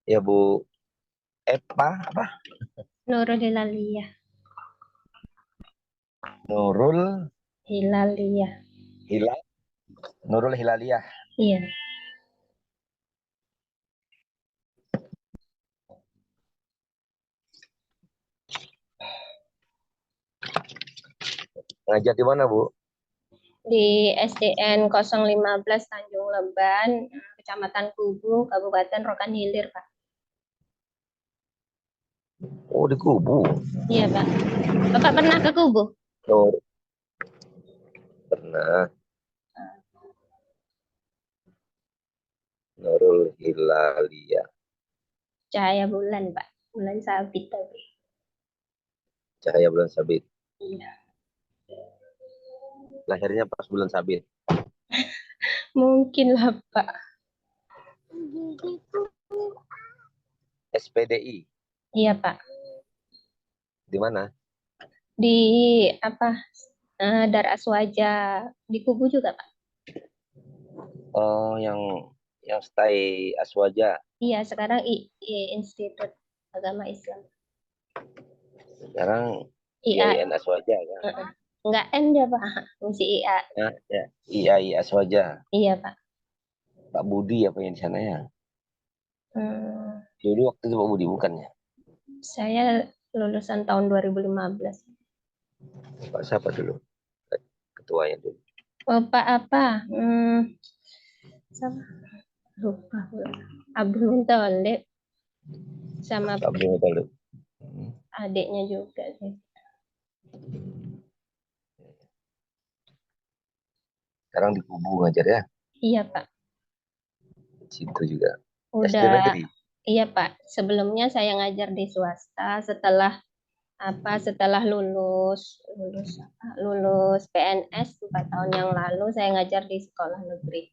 Ya Bu Epa apa? Nurul Hilaliyah. Nurul Hilaliyah. Hilal Nurul Hilaliah. Iya. Ngajar di mana Bu? Di SDN 015 Tanjung Leban, Kecamatan Kubu, Kabupaten Rokan Hilir, Pak. Oh di Kubu. Iya, Pak. Bapak pernah ke Kubu? Nur pernah. Nurul Hilaliah. Cahaya bulan, Pak. Bulan sabit tapi. Cahaya bulan sabit. Iya. Lahirnya pas bulan sabit. Mungkin lah, Pak. SPDI Iya, Pak. di mana? Di apa? Dar Aswaja di Kubu juga, Pak. Oh yang stay Aswaja. Iya, sekarang Institut Agama Islam. Sekarang IA. IAIN Aswaja kan? Enggak N dia, Pak. Masih IA. Ya, ya. IAI Aswaja. Iya, Pak. Pak Budi apa yang di sana ya? Hmm, Dulu waktu itu Pak Budi bukan ya? saya lulusan tahun 2015. Pak siapa dulu? Ketuanya dulu. Bapak apa? Sama lupa. Abdul Muthalib sama Pak Budi dulu. Hmm. adiknya juga sih. Sekarang di Kubu ngajar ya? Iya, Pak. Di situ juga. SD Udah, negeri. iya, Pak. Sebelumnya saya ngajar di swasta. Setelah lulus lulus PNS 4 tahun yang lalu saya ngajar di sekolah negeri.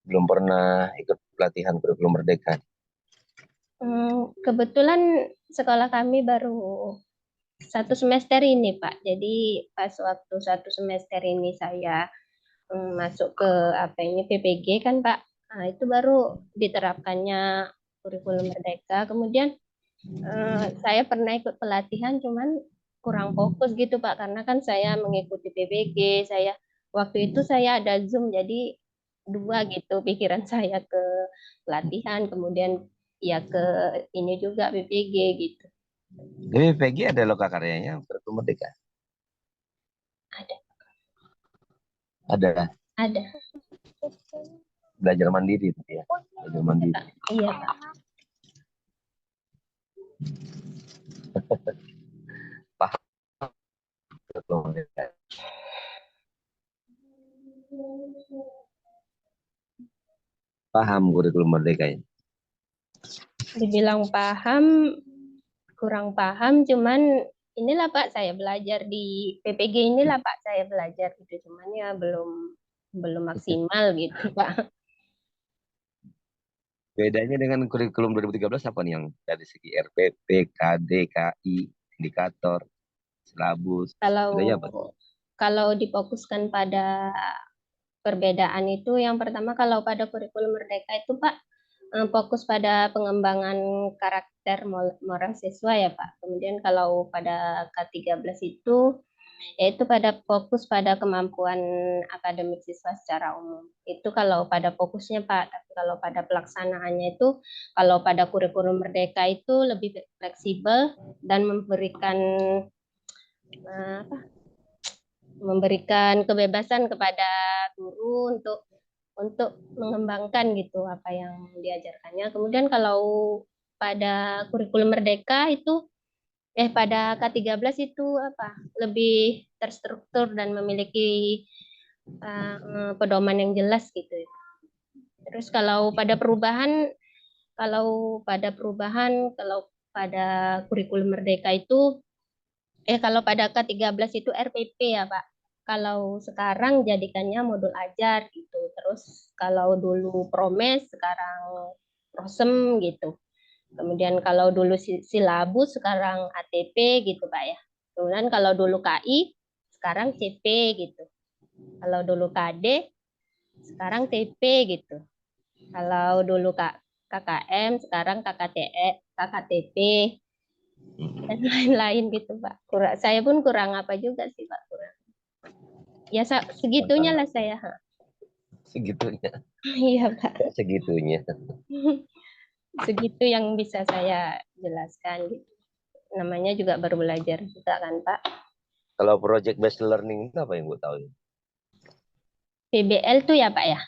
Belum pernah ikut pelatihan kurikulum merdeka. Kebetulan sekolah kami baru 1 semester ini, Pak. Jadi pas waktu 1 semester ini saya masuk ke apa ini PPG kan, Pak. Nah, itu baru diterapkannya kurikulum merdeka. Kemudian saya pernah ikut pelatihan, cuman kurang fokus gitu, Pak, karena kan saya mengikuti PPG. Waktu itu saya ada Zoom, jadi dua gitu pikiran saya ke pelatihan, kemudian ya ke ini juga PPG gitu. Jadi PG ada loka karyanya kurikulum merdeka. Ada, Ada ada. belajar mandiri itu ya. Belajar Iya, mandiri. Pak. Iya, Pak. Paham kurikulum merdeka. Paham kurikulum merdeka ini. Dibilang paham, kurang paham, cuman inilah Pak saya belajar di PPG inilah Pak saya belajar gitu, cuman ya belum belum maksimal gitu Pak. Bedanya dengan kurikulum 2013 apa nih yang dari segi RPP, KD, KI, indikator, silabus, Kalau bedanya apa? kalau difokuskan pada perbedaan itu, yang pertama kalau pada kurikulum merdeka itu Pak fokus pada pengembangan karakter moral siswa ya Pak. Kemudian kalau pada K13 itu yaitu pada fokus pada kemampuan akademik siswa secara umum. Itu kalau pada fokusnya Pak, tapi kalau pada pelaksanaannya itu, kalau pada kurikulum merdeka itu lebih fleksibel dan apa, memberikan kebebasan kepada guru untuk mengembangkan gitu apa yang diajarkannya. Kemudian kalau pada kurikulum merdeka itu pada K13 itu apa lebih terstruktur dan memiliki pedoman yang jelas gitu. Terus kalau pada kurikulum merdeka itu kalau pada K13 itu RPP ya Pak. Kalau sekarang jadikannya modul ajar gitu. Terus kalau dulu Promes sekarang Prosem gitu. Kemudian kalau dulu silabus sekarang ATP gitu Pak ya. Kemudian kalau dulu KI sekarang CP gitu. Kalau dulu KD sekarang TP gitu. Kalau dulu KKM, sekarang KKTP, dan lain-lain gitu Pak. Saya pun kurang apa juga sih Pak, kurang. Ya segitunya lah saya. Segitunya. Iya Pak. Segitunya. Segitu yang bisa saya jelaskan gitu. Namanya juga baru belajar juga kan Pak. Kalau project based learning itu apa yang gue tahu? PBL tuh ya Pak ya.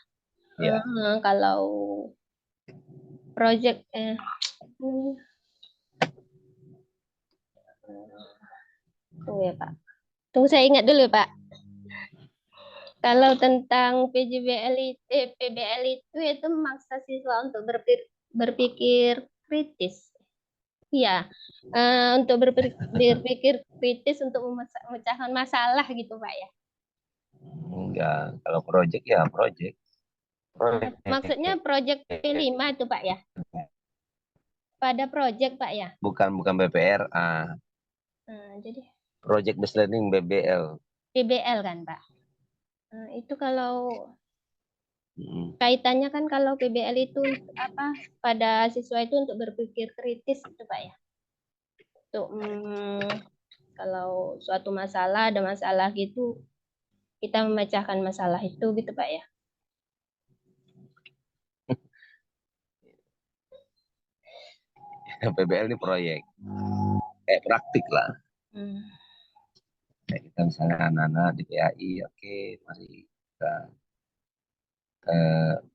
Ya, Kalau project tunggu ya Pak. Tunggu saya ingat dulu ya Pak. Kalau tentang PBL itu memaksa siswa untuk berpikir kritis. Iya, untuk berpikir kritis untuk memecahkan masalah gitu Pak ya. enggak. Kalau project ya project. Maksudnya Project. proyek P5 itu Pak ya. Pada proyek Pak ya. Bukan BPR, Jadi project based learning BBL. PBL kan Pak. Itu kalau Hmm. kaitannya kan kalau PBL itu apa pada siswa itu untuk berpikir kritis itu Pak ya. Untuk kalau suatu masalah ada masalah gitu kita memecahkan masalah itu gitu Pak ya. PBL ini proyek. Praktik lah. Hmm. Kayak kita misalnya anak-anak di PAI, oke, mari kita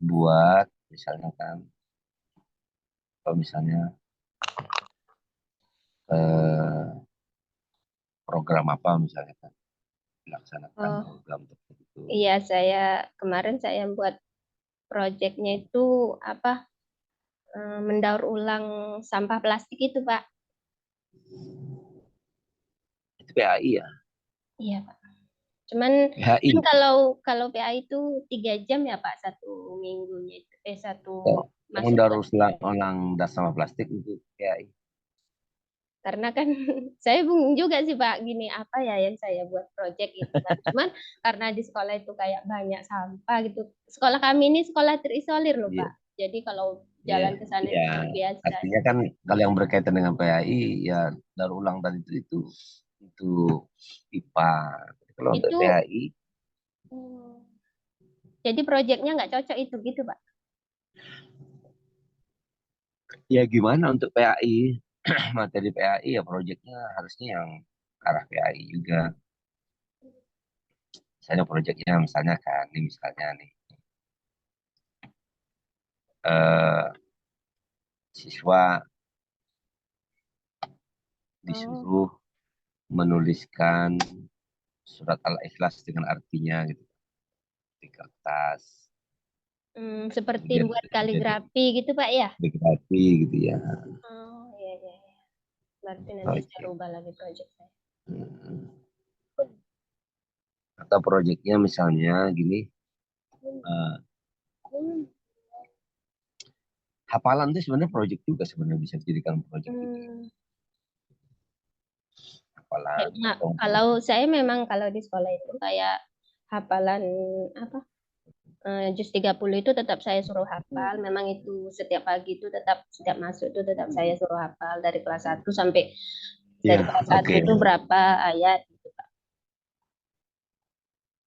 buat misalnya kan, kalau misalnya eh, program apa misalnya kan, dilaksanakan Oh program tertentu. iya kemarin saya buat proyeknya itu apa mendaur ulang sampah plastik itu Pak. Itu PAI ya, Iya Pak. Cuman kan PAI. kalau PA itu 3 jam ya Pak satu minggunya itu satu Yang masuk mendaur ulang das sama plastik itu PAI. karena kan saya bingung juga sih Pak gini apa ya yang saya buat project itu kan. Cuman karena di sekolah itu kayak banyak sampah gitu. Sekolah kami ini sekolah terisolir loh Iya, Pak. Jadi kalau iya, jalan ke sana iya. itu biasa. Artinya kan kalau yang berkaitan dengan PAI ya daur ulang tadi itu IPA. Kalau untuk Itu PAI hmm, jadi projectnya nggak cocok itu gitu Pak. ya gimana untuk PAI? Materi PAI ya proyeknya harusnya yang arah PAI juga. Misalnya proyeknya misalnya kan, ini misalnya nih eh, siswa Oh, disuruh menuliskan surat Al-Ikhlas dengan artinya gitu di kertas. seperti Jadi buat jadi kaligrafi gitu Pak ya. biografi gitu ya. Oh iya iya. Berarti nanti saya Project. rubah lagi project saya. Hmm. Atau proyeknya misalnya gini, eh, hafalan itu sebenarnya proyek juga sebenarnya bisa dijadikan proyek juga. Hmm, Hafalan kayaknya atau kalau saya memang kalau di sekolah itu kayak hafalan apa jus 30 itu tetap saya suruh hafal. Memang itu setiap pagi itu tetap setiap masuk itu tetap saya suruh hafal dari kelas 1 sampai ya dari kelas satu oke. itu berapa ayat gitu Pak.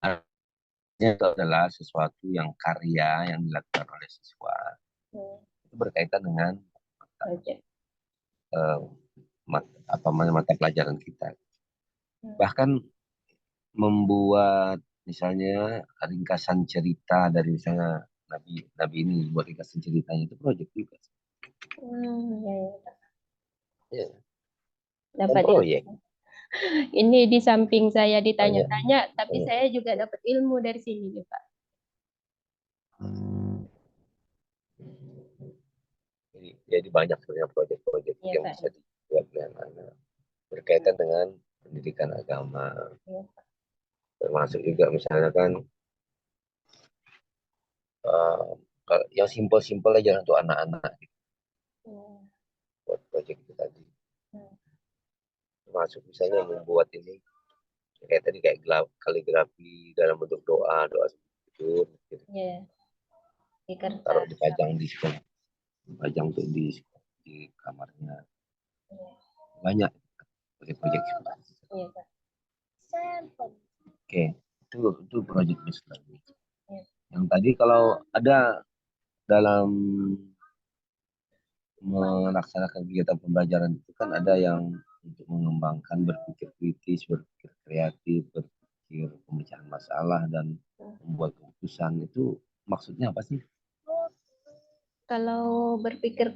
Artinya itu adalah sesuatu yang karya yang dilakukan oleh siswa. Hmm, Itu berkaitan dengan project. eh, mata pelajaran kita. Hmm. Bahkan membuat misalnya ringkasan cerita dari misalnya Nabi Nabi ini buat ringkasan ceritanya itu proyek juga. Ya, ya. Ya, kan Dapat proyek. ilmu. Ini di samping saya Banyak, ditanya-tanya, tapi banyak. saya juga dapat ilmu dari sini nih Pak. Jadi banyak sebenarnya proyek-proyek Iya yang Pak. bisa dibuat dengan anak berkaitan dengan pendidikan agama, Iya. termasuk juga misalnya kan eh, yang simpel-simpel aja untuk anak-anak gitu, Hmm. buat proyek itu tadi. Hmm. Termasuk misalnya membuat ini kayak tadi kayak kaligrafi dalam bentuk doa doa sujud gitu. Iya. di taruh kertas. dipajang di sekolah, pajang tuh di kamarnya. Banyak proyek-proyek sekolah. Iya, Pak. Oke, itu proyek based learning. Iya. Yang tadi kalau ada dalam melaksanakan kegiatan pembelajaran itu kan ada yang untuk mengembangkan berpikir kritis, berpikir kreatif, berpikir pemecahan masalah dan membuat keputusan. Itu maksudnya apa sih? Kalau berpikir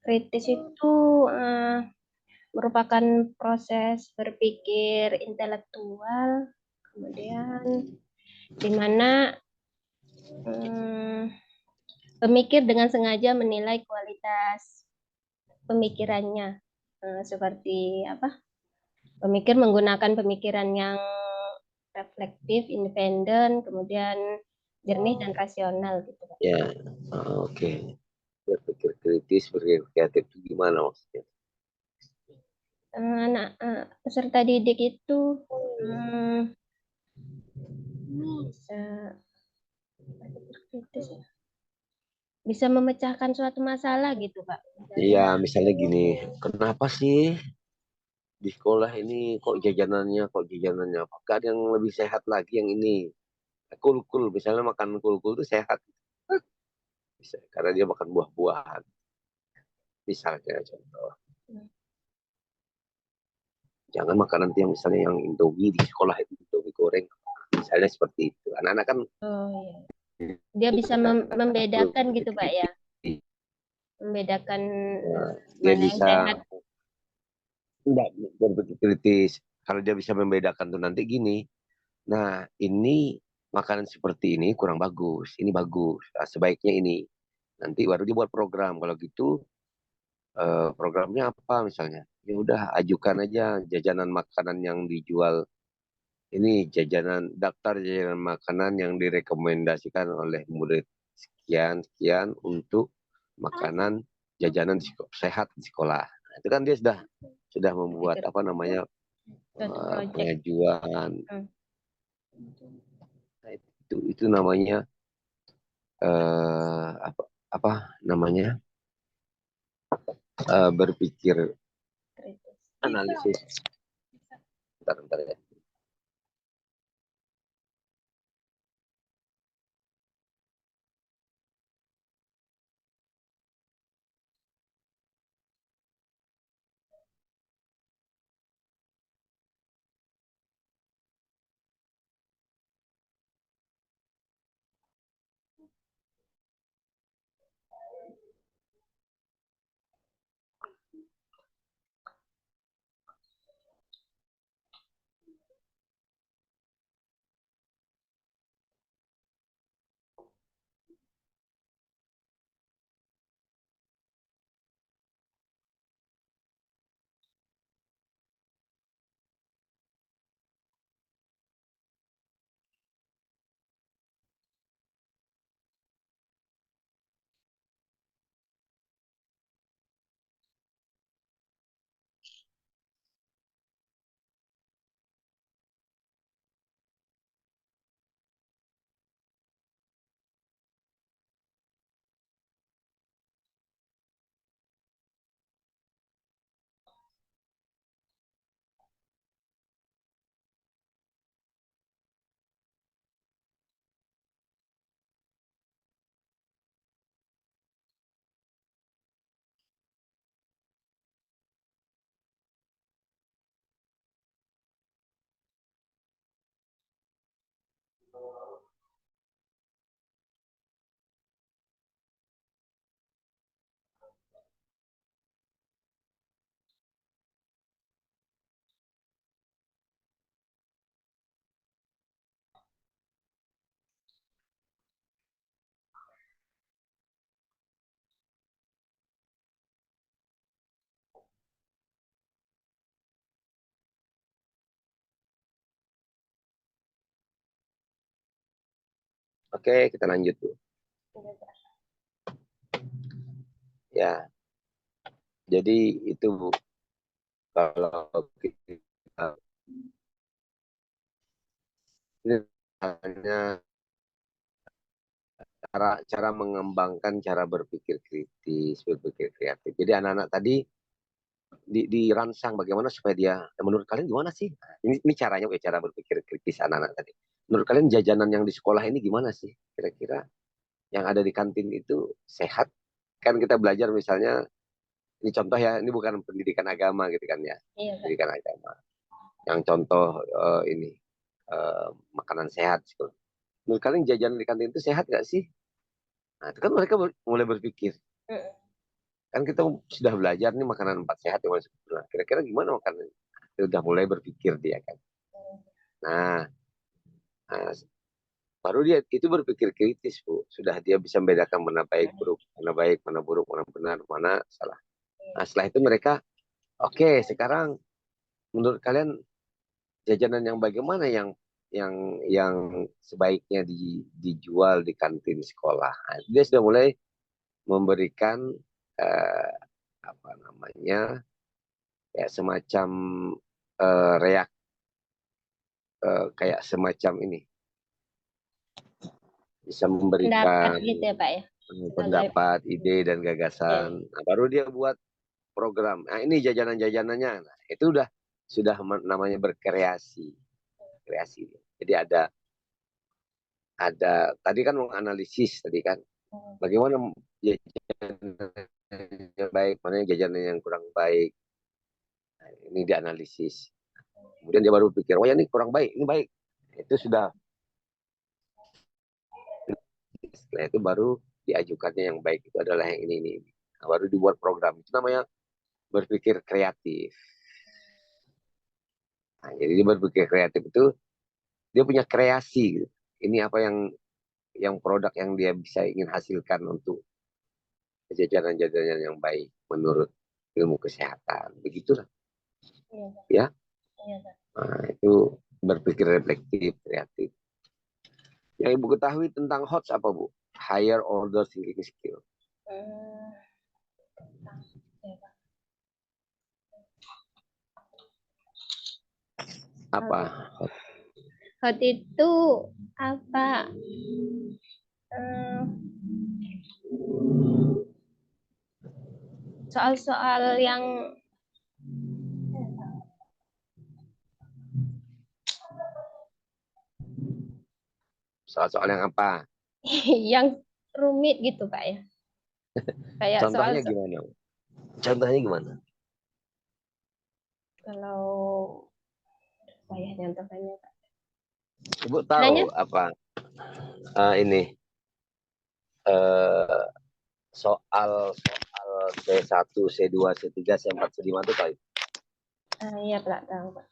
kritis itu merupakan proses berpikir intelektual, kemudian di mana pemikir dengan sengaja menilai kualitas pemikirannya. Seperti apa? Pemikir menggunakan pemikiran yang reflektif, independen, kemudian jernih dan rasional gitu, Pak. Ya, oke. Berpikir kritis, berpikir kreatif itu gimana maksudnya? Anak peserta didik itu bisa berpikir kritis ya. Bisa memecahkan suatu masalah gitu, Pak. Iya, Misalnya, misalnya gini, kenapa sih di sekolah ini kok jajanannya apakah ada yang lebih sehat lagi yang ini kul-kul misalnya makan kul-kul itu sehat bisa karena dia makan buah-buahan misalnya contoh jangan makan nanti yang misalnya yang Indomie di sekolah itu Indomie goreng misalnya seperti itu anak-anak kan oh iya, dia bisa membedakan gitu, Pak ya. Membedakan dia mana yang bisa sehat. tidak berpikir kritis kalau dia bisa membedakan tuh nanti gini nah ini makanan seperti ini kurang bagus ini bagus nah, sebaiknya ini nanti baru dia buat program kalau gitu programnya apa misalnya ya udah ajukan aja jajanan makanan yang dijual ini jajanan daftar jajanan makanan yang direkomendasikan oleh murid sekian sekian untuk makanan jajanan sehat di sekolah nah, itu kan dia sudah membuat Berpikir apa namanya suatu project. pengajuan Hmm. nah, itu namanya apa apa namanya berpikir Kritis. analisis bentar, bentar ya. Oke kita lanjut tuh ya jadi itu Bu, kalau kita ini hanya cara mengembangkan cara berpikir kritis, berpikir kreatif. Jadi anak-anak tadi dirangsang bagaimana supaya dia, menurut kalian gimana sih? Ini caranya, cara berpikir kritis anak-anak tadi. Menurut kalian jajanan yang di sekolah ini gimana sih? Kira-kira yang ada di kantin itu sehat? Kan kita belajar misalnya, ini contoh ya, ini bukan pendidikan agama gitu kan ya, Iya, Pak. pendidikan agama. Yang contoh ini makanan sehat. Menurut kalian jajanan di kantin itu sehat nggak sih? Nah, itu kan mereka mulai berpikir. Mm. Kan kita sudah belajar nih makanan empat sehat yang masuk. Nah, kira-kira gimana makanan? Sudah mulai berpikir dia kan. Nah, nah, baru dia itu berpikir kritis, Bu. Sudah dia bisa membedakan mana baik, mana buruk, mana benar, mana salah. Nah, setelah itu mereka, oke, sekarang menurut kalian jajanan yang bagaimana yang sebaiknya dijual di kantin sekolah. Nah, dia sudah mulai memberikan eh, apa namanya, ya semacam reak kayak semacam ini, bisa Pendapat memberikan gitu ya, Pak ya. Sebagai pendapat, ide dan ya. gagasan. Nah, baru dia buat program. Nah, ini jajanan-jajanannya. Nah, itu sudah namanya berkreasi, kreasi. Jadi ada tadi kan menganalisis tadi kan bagaimana jajanan yang baik, mana jajanan yang kurang baik. Nah, ini dianalisis. Kemudian dia baru pikir, oh ya ini kurang baik, ini baik. Itu sudah, setelah itu baru diajukannya yang baik itu adalah yang ini. Nah, baru dibuat program. Itu namanya berpikir kreatif. Nah, jadi dia berpikir kreatif itu dia punya kreasi gitu. Ini apa yang produk yang dia bisa ingin hasilkan untuk jajanan-jajanan yang baik menurut ilmu kesehatan. Begitulah Iya, Pak. ya. Iya, Pak. Nah, itu berpikir reflektif, kreatif. Yang Ibu ketahui tentang HOTS apa, Bu? Higher Order Thinking Skill. Hmm, ya, Pak. Apa? Hot, hot itu apa? Hmm, soal-soal yang Soal-soal yang apa? yang rumit gitu, Pak ya. Kayak soal Contohnya gimana? Contohnya gimana? kalau saya contohnya, Pak. Ibu Nanya tahu apa ini eh, soal C1, C2, C3, C4, C5 itu tahu? iya, Pak, tahu, Pak.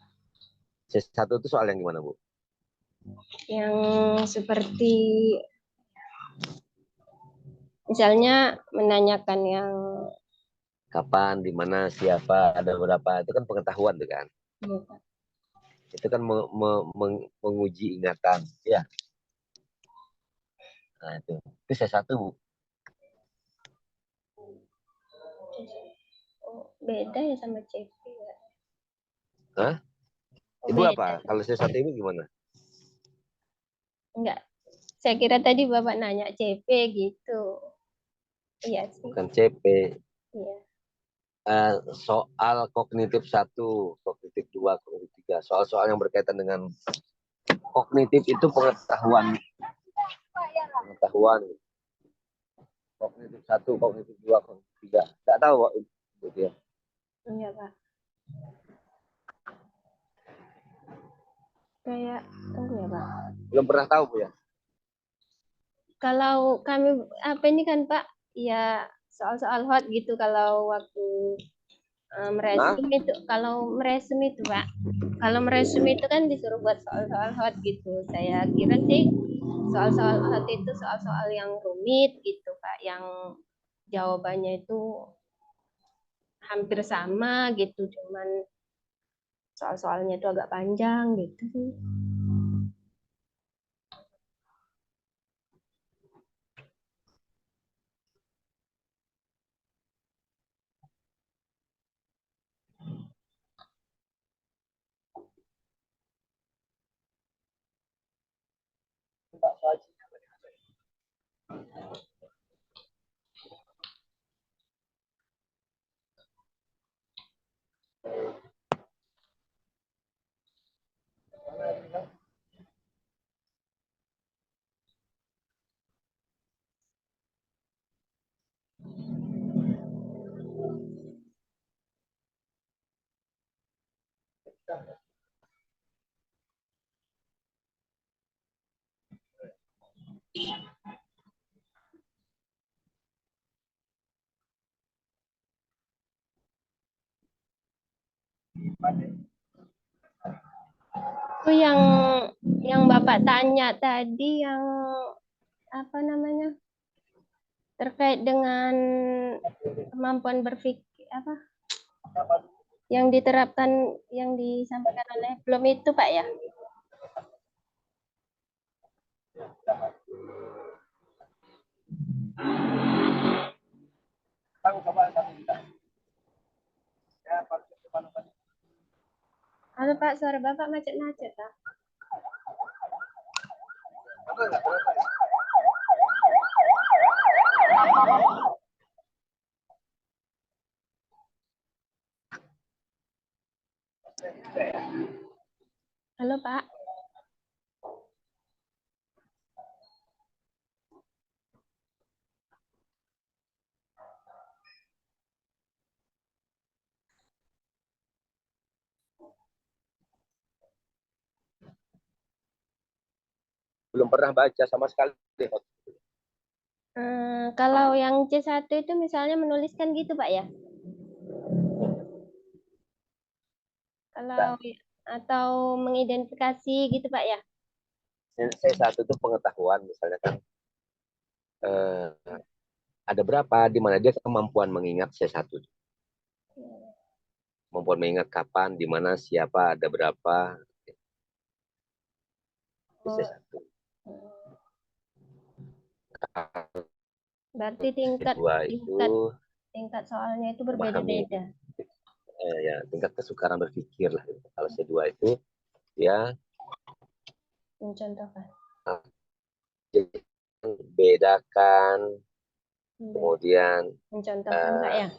C1 itu soal yang gimana, Bu? Yang seperti misalnya menanyakan yang Kapan, di mana, siapa, ada berapa, itu kan pengetahuan tuh kan. iya, Pak. Itu kan menguji ingatan. Ya, nah itu. Itu C1, Bu. Oh, beda ya sama CP ya. Hah? Oh, Ibu apa? beda. Kalau C1 ibu gimana? Enggak. Saya kira tadi Bapak nanya CP gitu. Iya sih. Bukan CP. Iya. Soal kognitif satu, kognitif dua, kognitif tiga. Soal-soal yang berkaitan dengan kognitif itu pengetahuan, pengetahuan. Kognitif satu, kognitif dua, kognitif tiga. Tidak tahu, Pak. Gitu ya. Iya, Pak. Kayak tunggu ya, Pak. Belum pernah tahu, Bu ya? Kalau kami apa ini kan, Pak, ya soal-soal hot gitu kalau waktu Nah, meresum itu, kalau meresum itu, Pak. Kalau meresum itu kan disuruh buat soal-soal hot gitu. Saya kira sih soal-soal hot itu soal-soal yang rumit gitu, Pak, yang jawabannya itu hampir sama gitu, cuman soal-soalnya itu agak panjang gitu sih. Itu yang Bapak tanya tadi yang apa namanya? Terkait dengan kemampuan berpikir apa? Yang diterapkan yang disampaikan oleh belum itu Pak ya? Halo Pak, suara Bapak macet-macet Pak. Halo Pak. Belum pernah baca sama sekali. Kalau yang C1 itu misalnya menuliskan gitu Pak ya? Kalau atau mengidentifikasi gitu Pak ya? C1 itu pengetahuan, misalnya kan ada berapa, di mana dia kemampuan mengingat C1. Kemampuan mengingat kapan, di mana, siapa, ada berapa. Itu C1. Berarti tingkat C2 itu tingkat tingkat soalnya itu memahami, berbeda-beda. ya tingkat kesukaran berpikir lah. Kalau C2 itu ya Mencontohkan. bedakan, kemudian Mencontohkan Pak ya?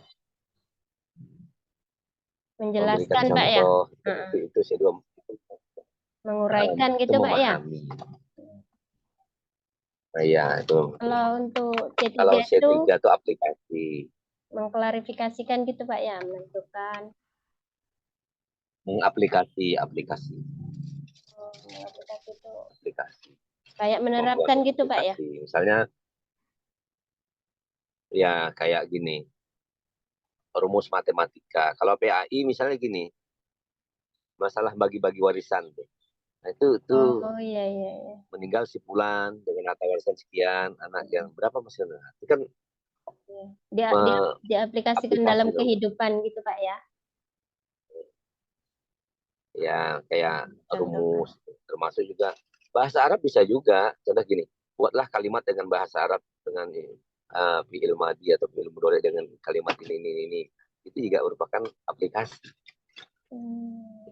memberikan Menjelaskan Pak ya? contoh, itu C2. Menguraikan Itu gitu Pak ya? memahami. Nah, ya itu. Kalau untuk C3 Kalau itu C3 itu aplikasi. mengklarifikasikan gitu Pak ya? Menentukan Aplikasi aplikasi itu aplikasi kayak membuat menerapkan gitu Pak ya? aplikasi, misalnya ya kayak gini, rumus matematika. Kalau PAI misalnya gini, masalah bagi-bagi warisan tuh. Nah, itu Oh iya iya iya. meninggal si Fulan dengan harta warisan sekian, anak yang berapa masih, itu kan Iya. Dia diaplikasikan aplikasi dalam dong. kehidupan gitu Pak ya? Ya kayak Contohkan. rumus, termasuk juga bahasa Arab bisa juga. Contoh gini, buatlah kalimat dengan bahasa Arab dengan fi'il madhi atau fi'il mudhari dengan kalimat ini. Itu juga merupakan aplikasi.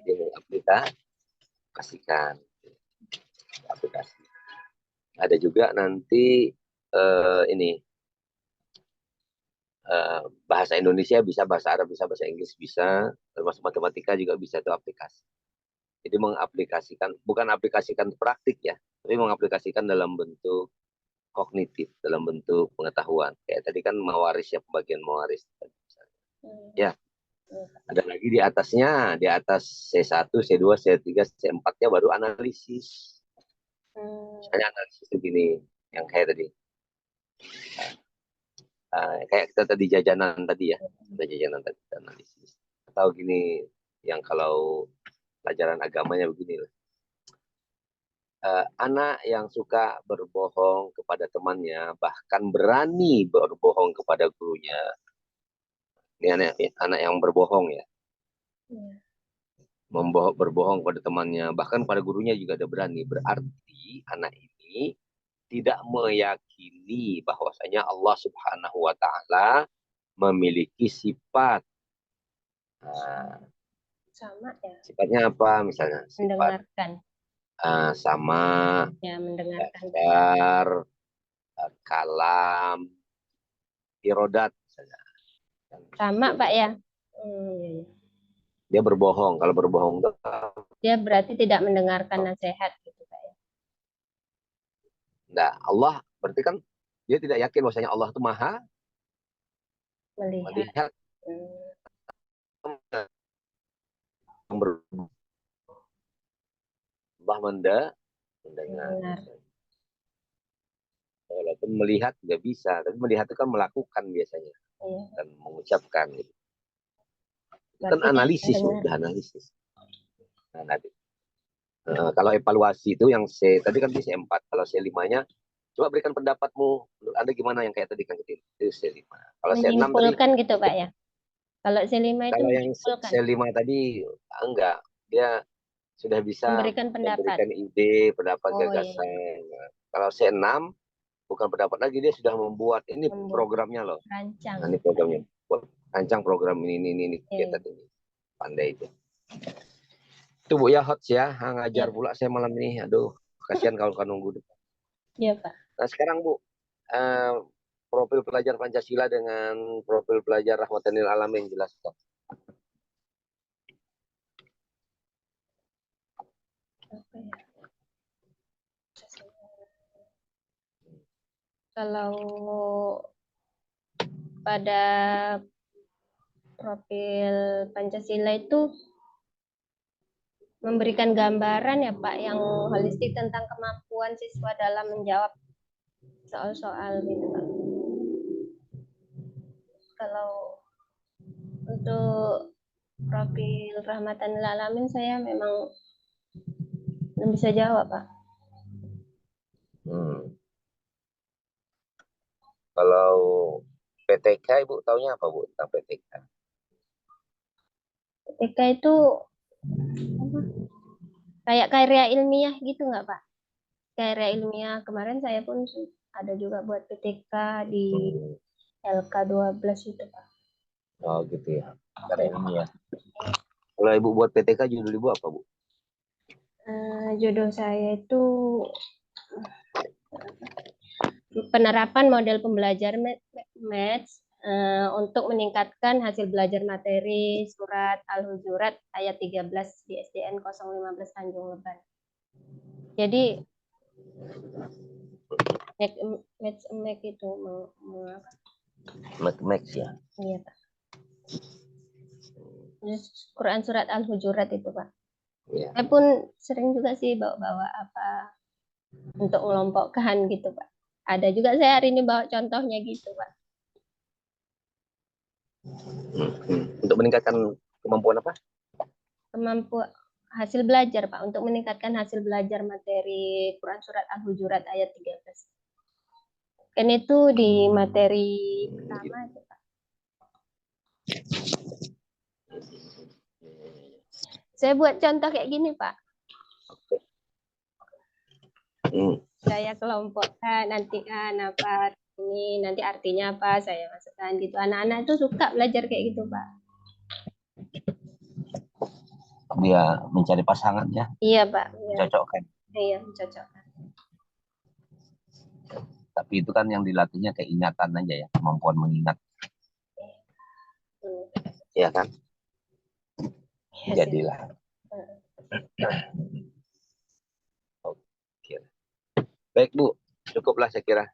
Jadi mengaplikasikan aplikasi. Ada juga nanti ini bahasa Indonesia bisa, bahasa Arab bisa, bahasa Inggris bisa, termasuk matematika juga bisa, itu aplikasi. Jadi mengaplikasikan, bukan aplikasikan praktik ya, tapi mengaplikasikan dalam bentuk kognitif, dalam bentuk pengetahuan. Kayak tadi kan mawaris ya, pembagian mawaris. Ya, ada lagi di atasnya, di atas C1, C2, C3, C4-nya baru analisis. Misalnya analisis itu gini, yang kayak tadi. Kayak kita tadi jajanan tadi ya, kita jajanan tadi analisis. Atau gini, yang kalau pelajaran agamanya begini lah. Anak yang suka berbohong kepada temannya, bahkan berani berbohong kepada gurunya. Ini anak yang berbohong ya. Berbohong pada temannya, bahkan pada gurunya juga ada berani. Berarti anak ini tidak meyakini bahwasanya Allah Subhanahu wa Ta'ala memiliki sifat. Sama ya. Sifatnya apa? Misalnya sifat Mendengarkan. sama, Ya, mendengarkan. dasar, kalam, irodat misalnya. Sama Pak ya. Dia berbohong. Kalau berbohong Dia berarti tidak mendengarkan nasihat gitu Pak ya. enggak, Allah berarti kan dia tidak yakin bahwasanya Allah itu maha Melihat. melihat, Allah mendengar. Benar. Walaupun melihat nggak bisa, tapi melihat itu kan melakukan biasanya Iya. dan mengucapkan. Gitu. Itu kan Berarti dia analisis, mendengar. udah analisis. Nah, nanti. Kalau evaluasi itu yang C, tadi kan di C4. Kalau C5-nya, coba berikan pendapatmu. Menurut Anda gimana yang kayak tadi kan itu C5. Kalau C6 tadi, Menyimpulkan gitu Pak ya. Kalau C5 itu kalau yang menyimpulkan, C5 tadi enggak, dia sudah bisa memberikan pendapat. memberikan ide, pendapat, Oh iya, gagasan. Nah, kalau C6 bukan pendapat lagi, dia sudah membuat ini membuat programnya loh. rancang. Nah, ini programnya. Rancang program ini Iya, kegiatan ini. Pandai itu. Itu Bu ya, hots ya. Ngajar iya, pula saya malam ini. Aduh, kasihan kalau kan nunggu. iya Pak. Nah sekarang Bu, eh, profil pelajar Pancasila dengan profil pelajar Rahmatan lil Alamin jelaskan. Apa ya? Kalau pada profil Pancasila itu memberikan gambaran ya Pak yang holistik tentang kemampuan siswa dalam menjawab soal-soal gitu Pak. Kalau untuk profil Rahmatan lil Alamin saya memang belum bisa jawab Pak. Kalau PTK Ibu taunya apa Bu tentang PTK? PTK itu apa? Kayak karya ilmiah gitu nggak Pak? Karya ilmiah kemarin saya pun ada juga buat PTK di LK12 itu Pak. Oh gitu ya. Karena ini ya. Kalau Ibu buat PTK judul Ibu apa Bu? Jodoh saya itu penerapan model pembelajaran Maths untuk meningkatkan hasil belajar materi surat Al-Hujurat ayat 13 di SDN 015 Tanjung Leban. Jadi Maths itu Max ya. iya Pak. Quran surat Al-Hujurat itu Pak. Ya. Saya pun sering juga sih bawa-bawa apa untuk mengelompokkan gitu Pak. Ada juga saya hari ini bawa contohnya gitu Pak. Untuk meningkatkan kemampuan apa? Kemampuan hasil belajar Pak untuk meningkatkan hasil belajar materi Quran surat Al-Hujurat ayat 13. Kan itu di materi pertama itu Pak. Saya buat contoh kayak gini Pak. Saya kelompokkan nanti kan apa ini nanti artinya apa saya masukkan gitu. Anak-anak itu suka belajar kayak gitu Pak. Dia mencari pasangan ya. Iya Pak. Iya. Cocokkan. Iya mencocokkan. Tapi itu kan yang dilatihnya keingatan aja ya, kemampuan mengingat. Ya kan? Jadilah. Oke. Baik Bu, cukuplah saya kira.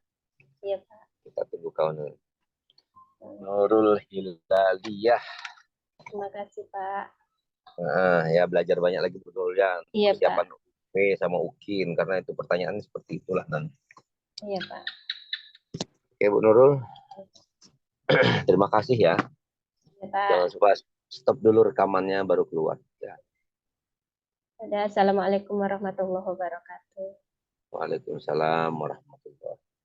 Iya Pak. Kita tunggu kawan Nurul Hilaliyah. Terima kasih Pak. Ya belajar banyak lagi betul ya. Iya Persiapan Pak. UP sama UKIN karena itu pertanyaan seperti itulah nanti. Iya Pak. Oke Bu Nurul, terima kasih ya. Iya Pak. Jangan lupa stop dulu rekamannya baru keluar. Ya. Assalamualaikum warahmatullahi wabarakatuh. Waalaikumsalam warahmatullahi wabarakatuh.